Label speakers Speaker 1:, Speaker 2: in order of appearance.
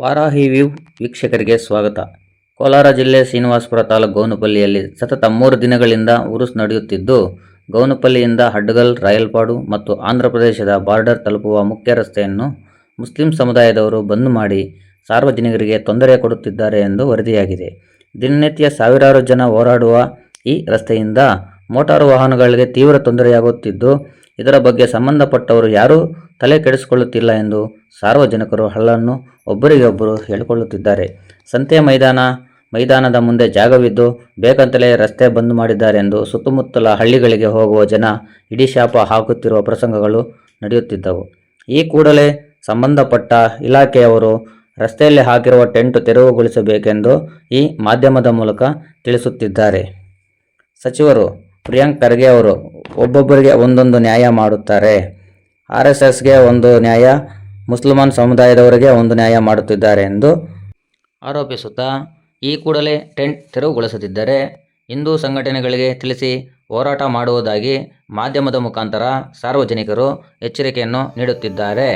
Speaker 1: Varahi view ವೀಕ್ಷಕರಿಗೆ ಸ್ವಾಗತ. ಕೋಲಾರ ಜಿಲ್ಲೆ ಶ್ರೀನಿವಾಸಪುರ ತಾಲೂಕು ಗೌನಪಲ್ಲಿಯಲ್ಲಿ ಸತತ 3 ದಿನಗಳಿಂದ ಉರುಸು ನಡೆಯುತ್ತಿದ್ದು, ಗೌನಪಲ್ಲಿಯಿಂದ ಹಡ್ಗಲ್, ರಾಯಲಪಾಡು ಮತ್ತು ಆಂಧ್ರ ಪ್ರದೇಶದ ಬಾರ್ಡರ್ ತಲುಪುವ ಮುಖ್ಯ ರಸ್ತೆಯನ್ನು ಮುಸ್ಲಿಂ ಸಮುದಾಯದವರು ಬಂದ್ ಮಾಡಿ ಸಾರ್ವಜನಿಕರಿಗೆ ತೊಂದರೆ ಕೊಡುತ್ತಿದ್ದಾರೆ ಎಂದು ವರದಿಯಾಗಿದೆ. ದಿನನಿತ್ಯ ಸಾವಿರಾರು ಜನ ಓಡಾಡುವ ಈ ರಸ್ತೆಯಿಂದ ಮೋಟಾರು ವಾಹನಗಳಿಗೆ ತೀವ್ರ ತೊಂದರೆಯಾಗುತ್ತಿದ್ದು, ಇದರ ಬಗ್ಗೆ ಸಂಬಂಧಪಟ್ಟವರು ಯಾರೂ ತಲೆ ಕೆಡಿಸಿಕೊಳ್ಳುತ್ತಿಲ್ಲ ಎಂದು ಸಾರ್ವಜನಿಕರು ಹಳ್ಳನ್ನು ಒಬ್ಬರಿಗೊಬ್ಬರು ಹೇಳಿಕೊಳ್ಳುತ್ತಿದ್ದಾರೆ. ಸಂತೆ ಮೈದಾನದ ಮುಂದೆ ಜಾಗವಿದ್ದು ಬೇಕಂತಲೇ ರಸ್ತೆ ಬಂದ್ ಮಾಡಿದ್ದಾರೆ ಎಂದು ಸುತ್ತಮುತ್ತಲ ಹಳ್ಳಿಗಳಿಗೆ ಹೋಗುವ ಜನ ಹಿಡಿಶಾಪ ಹಾಕುತ್ತಿರುವ ಪ್ರಸಂಗಗಳು ನಡೆಯುತ್ತಿದ್ದವು. ಈ ಕೂಡಲೇ ಸಂಬಂಧಪಟ್ಟ ಇಲಾಖೆಯವರು ರಸ್ತೆಯಲ್ಲಿ ಹಾಕಿರುವ ಟೆಂಟ್ ತೆರವುಗೊಳಿಸಬೇಕೆಂದು ಈ ಮಾಧ್ಯಮದ ಮೂಲಕ ತಿಳಿಸುತ್ತಿದ್ದಾರೆ. ಸಚಿವರು ಪ್ರಿಯಾಂಕ್ ಖರ್ಗೆ ಅವರು ಒಬ್ಬೊಬ್ಬರಿಗೆ ಒಂದೊಂದು ನ್ಯಾಯ ಮಾಡುತ್ತಾರೆ. RSSಗೆ ಒಂದು ನ್ಯಾಯ, ಮುಸಲ್ಮಾನ್ ಸಮುದಾಯದವರಿಗೆ ಒಂದು ನ್ಯಾಯ ಮಾಡುತ್ತಿದ್ದಾರೆ ಎಂದು ಆರೋಪಿಸುತ್ತಾ, ಈ ಕೂಡಲೇ ಟೆಂಟ್ ತೆರವುಗೊಳಿಸದಿದ್ದರೆ ಹಿಂದೂ ಸಂಘಟನೆಗಳಿಗೆ ತಿಳಿಸಿ ಹೋರಾಟ ಮಾಡುವುದಾಗಿ ಮಾಧ್ಯಮದ ಮುಖಾಂತರ ಸಾರ್ವಜನಿಕರು ಎಚ್ಚರಿಕೆಯನ್ನು ನೀಡುತ್ತಿದ್ದಾರೆ.